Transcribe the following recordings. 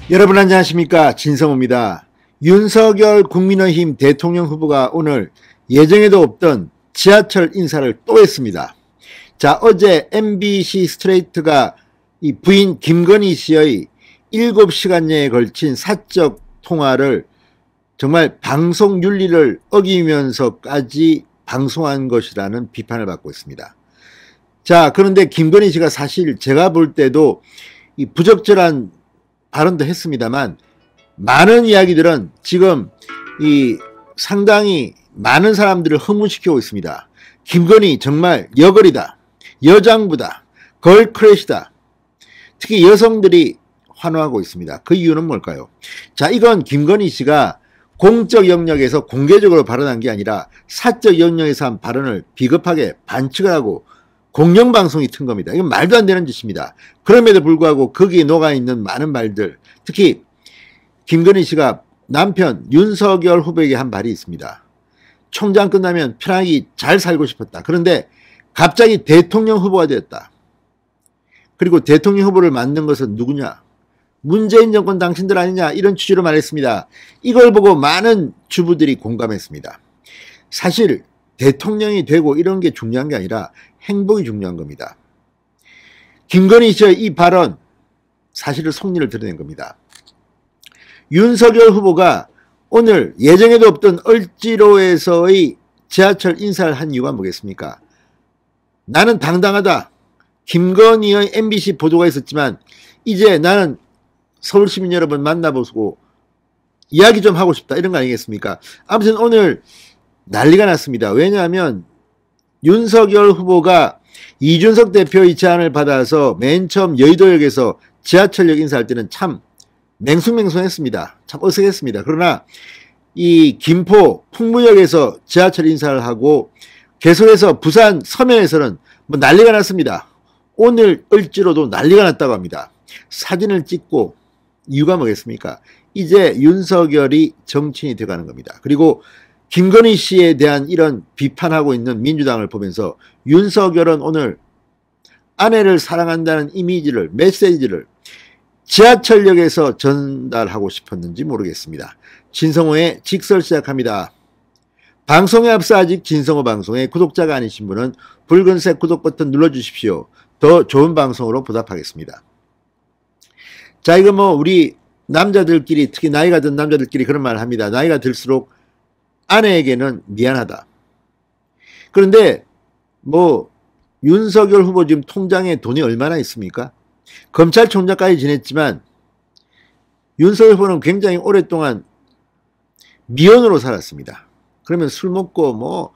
여러분 안녕하십니까, 진성호입니다. 윤석열 국민의힘 대통령 후보가 오늘 예정에도 없던 지하철 인사를 또 했습니다. 자, 어제 MBC 스트레이트가 이 부인 김건희 씨의 7시간여에 걸친 사적 통화를 정말 방송 윤리를 어기면서까지 방송한 것이라는 비판을 받고 있습니다. 자, 그런데 김건희 씨가 사실 제가 볼 때도 이 부적절한 발언도 했습니다만, 많은 이야기들은 지금 이 상당히 많은 사람들을 흥분시키고 있습니다. 김건희 정말 여걸이다, 여장부다, 걸크래시다. 특히 여성들이 환호하고 있습니다. 그 이유는 뭘까요? 자, 이건 김건희 씨가 공적 영역에서 공개적으로 발언한 게 아니라 사적 영역에서 한 발언을 비겁하게 반칙을 하고 공영방송이 튼 겁니다. 이건 말도 안 되는 짓입니다. 그럼에도 불구하고 거기에 녹아있는 많은 말들, 특히 김건희 씨가 남편 윤석열 후보에게 한 말이 있습니다. 총장 끝나면 편하게 잘 살고 싶었다. 그런데 갑자기 대통령 후보가 되었다. 그리고 대통령 후보를 만든 것은 누구냐? 문재인 정권 당신들 아니냐? 이런 취지로 말했습니다. 이걸 보고 많은 주부들이 공감했습니다. 사실 대통령이 되고 이런 게 중요한 게 아니라 행복이 중요한 겁니다. 김건희 씨의 이 발언, 사실은 속리를 드러낸 겁니다. 윤석열 후보가 오늘 예정에도 없던 을지로에서의 지하철 인사를 한 이유가 뭐겠습니까? 나는 당당하다. 김건희의 MBC 보도가 있었지만 이제 나는 서울 시민 여러분 만나보고 이야기 좀 하고 싶다, 이런 거 아니겠습니까? 아무튼 오늘 난리가 났습니다. 왜냐하면 윤석열 후보가 이준석 대표의 제안을 받아서 맨 처음 여의도역에서 지하철역 인사할 때는 참 맹숭맹숭했습니다. 참 어색했습니다. 그러나 이 김포 풍무역에서 지하철 인사를 하고 계속해서 부산 서면에서는 뭐 난리가 났습니다. 오늘 을지로도 난리가 났다고 합니다. 사진을 찍고, 이유가 뭐겠습니까? 이제 윤석열이 정치인이 되어가는 겁니다. 그리고 김건희 씨에 대한 이런 비판하고 있는 민주당을 보면서 윤석열은 오늘 아내를 사랑한다는 이미지를, 메시지를 지하철역에서 전달하고 싶었는지 모르겠습니다. 진성호의 직설 시작합니다. 방송에 앞서 아직 진성호 방송의 구독자가 아니신 분은 붉은색 구독 버튼 눌러주십시오. 더 좋은 방송으로 보답하겠습니다. 자, 이거 뭐 우리 남자들끼리, 특히 나이가 든 남자들끼리 그런 말을 합니다. 나이가 들수록 아내에게는 미안하다. 그런데 뭐 윤석열 후보 지금 통장에 돈이 얼마나 있습니까? 검찰총장까지 지냈지만 윤석열 후보는 굉장히 오랫동안 미혼으로 살았습니다. 그러면 술 먹고 뭐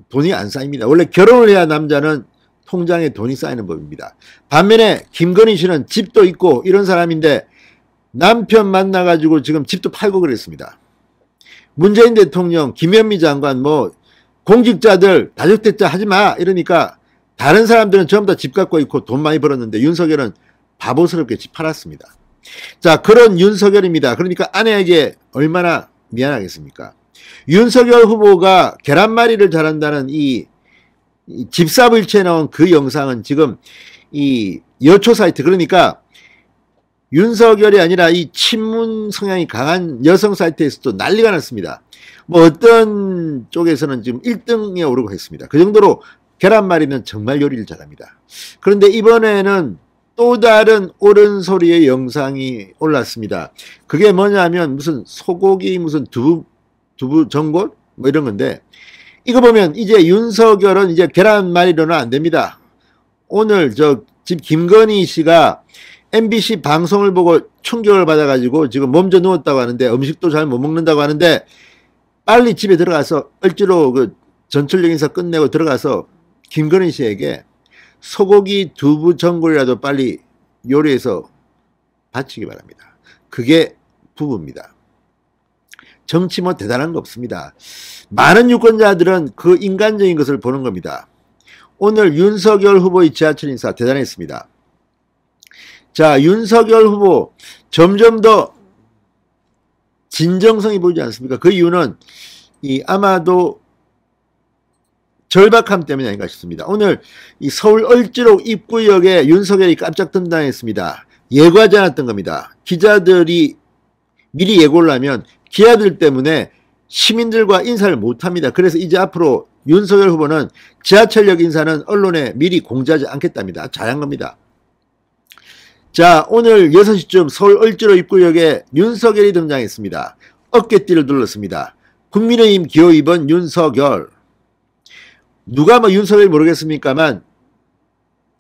돈이 안 쌓입니다. 원래 결혼을 해야 남자는 통장에 돈이 쌓이는 법입니다. 반면에 김건희 씨는 집도 있고 이런 사람인데 남편 만나가지고 지금 집도 팔고 그랬습니다. 문재인 대통령, 김현미 장관, 뭐 공직자들 다주택자 하지 마 이러니까 다른 사람들은 전부 다 집 갖고 있고 돈 많이 벌었는데 윤석열은 바보스럽게 집 팔았습니다. 자, 그런 윤석열입니다. 그러니까 아내에게 얼마나 미안하겠습니까? 윤석열 후보가 계란말이를 잘한다는 이 집사부일체에 나온 그 영상은 지금 이 여초 사이트, 그러니까 윤석열이 아니라 이 친문 성향이 강한 여성 사이트에서도 난리가 났습니다. 뭐 어떤 쪽에서는 지금 1등에 오르고 했습니다. 그 정도로 계란말이는 정말 요리를 잘합니다. 그런데 이번에는 또 다른 옳은 소리의 영상이 올랐습니다. 그게 뭐냐면 무슨 소고기 무슨 두부 전골 뭐 이런 건데, 이거 보면 이제 윤석열은 이제 계란말이로는 안 됩니다. 오늘 지금 김건희 씨가 MBC 방송을 보고 충격을 받아가지고 지금 몸져 누웠다고 하는데, 음식도 잘 못 먹는다고 하는데, 빨리 집에 들어가서 을지로 그 전철역 인사 끝내고 들어가서 김건희 씨에게 소고기 두부 전골이라도 빨리 요리해서 바치기 바랍니다. 그게 부부입니다. 정치 뭐 대단한 거 없습니다. 많은 유권자들은 그 인간적인 것을 보는 겁니다. 오늘 윤석열 후보의 지하철 인사 대단했습니다. 자, 윤석열 후보 점점 더 진정성이 보이지 않습니까? 그 이유는 아마도 절박함 때문이 아닌가 싶습니다. 오늘 이 서울 을지로 입구역에 윤석열이 깜짝 등장했습니다. 예고하지 않았던 겁니다. 기자들이 미리 예고를 하면 기자들 때문에 시민들과 인사를 못합니다. 그래서 이제 앞으로 윤석열 후보는 지하철역 인사는 언론에 미리 공지하지 않겠답니다. 잘한 겁니다. 자, 오늘 6시쯤 서울 을지로 입구역에 윤석열이 등장했습니다. 어깨띠를 둘렀습니다. 국민의힘 기호 2번 윤석열. 누가 뭐 윤석열 모르겠습니까만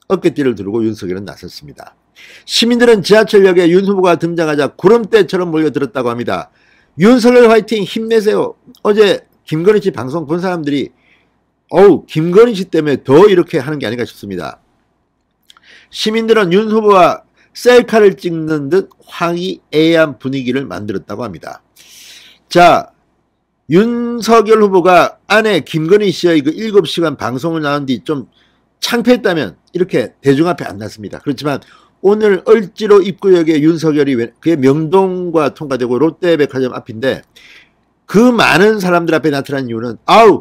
어깨띠를 두르고 윤석열은 나섰습니다. 시민들은 지하철역에 윤 후보가 등장하자 구름대처럼 몰려들었다고 합니다. 윤석열 화이팅 힘내세요. 어제 김건희 씨 방송 본 사람들이 김건희 씨 때문에 더 이렇게 하는 게 아닌가 싶습니다. 시민들은 윤 후보와 셀카를 찍는 듯 화기애애한 분위기를 만들었다고 합니다. 자, 윤석열 후보가 아내 김건희 씨의 그 7시간 방송을 나온 뒤 좀 창피했다면 이렇게 대중 앞에 안 났습니다. 그렇지만 오늘 을지로 입구역에 윤석열이 그게 명동과 통과되고 롯데백화점 앞인데 그 많은 사람들 앞에 나타난 이유는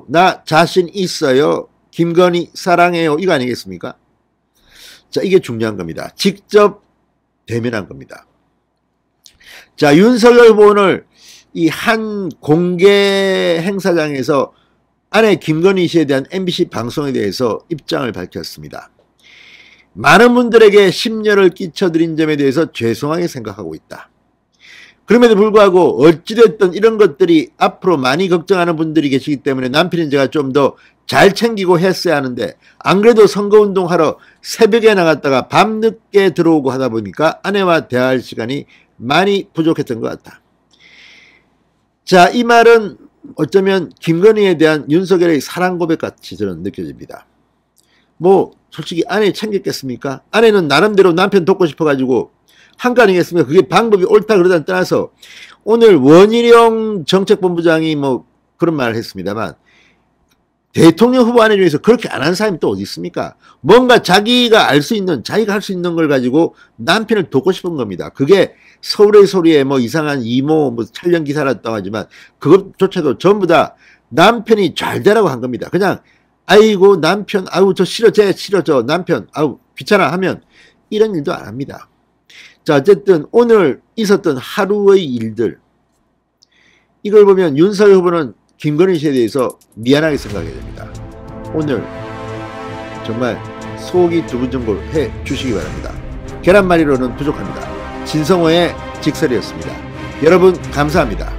나 자신 있어요. 김건희 사랑해요. 이거 아니겠습니까? 자, 이게 중요한 겁니다. 직접 대면한 겁니다. 자, 윤석열 후보 오늘 이 한 공개 행사장에서 아내 김건희 씨에 대한 MBC 방송에 대해서 입장을 밝혔습니다. 많은 분들에게 심려를 끼쳐드린 점에 대해서 죄송하게 생각하고 있다. 그럼에도 불구하고 어찌됐든 이런 것들이 앞으로 많이 걱정하는 분들이 계시기 때문에 남편인 제가 좀 더 잘 챙기고 했어야 하는데 안 그래도 선거운동하러 새벽에 나갔다가 밤늦게 들어오고 하다 보니까 아내와 대화할 시간이 많이 부족했던 것 같다. 자, 이 말은 어쩌면 김건희에 대한 윤석열의 사랑 고백 같이 저는 느껴집니다. 뭐 솔직히 아내 챙겼겠습니까? 아내는 나름대로 남편 돕고 싶어가지고 한 거 아니겠습니까? 그게 방법이 옳다 그러다 떠나서 오늘 원희룡 정책본부장이 뭐 그런 말을 했습니다만 대통령 후보 아내 중에서 그렇게 안 한 사람이 또 어디 있습니까? 뭔가 자기가 알 수 있는, 자기가 할 수 있는 걸 가지고 남편을 돕고 싶은 겁니다. 그게 서울의 소리에 뭐 이상한 이모 뭐 촬영 기사라고 하지만 그것조차도 전부 다 남편이 잘 되라고 한 겁니다. 그냥 아이고 남편 저 싫어 저 남편 귀찮아 하면 이런 일도 안 합니다. 자, 어쨌든 오늘 있었던 하루의 일들 이걸 보면 윤석열 후보는 김건희 씨에 대해서 미안하게 생각하게 됩니다. 오늘 정말 속이 두근두근 해 주시기 바랍니다. 계란말이로는 부족합니다. 진성호의 직설이었습니다. 여러분 감사합니다.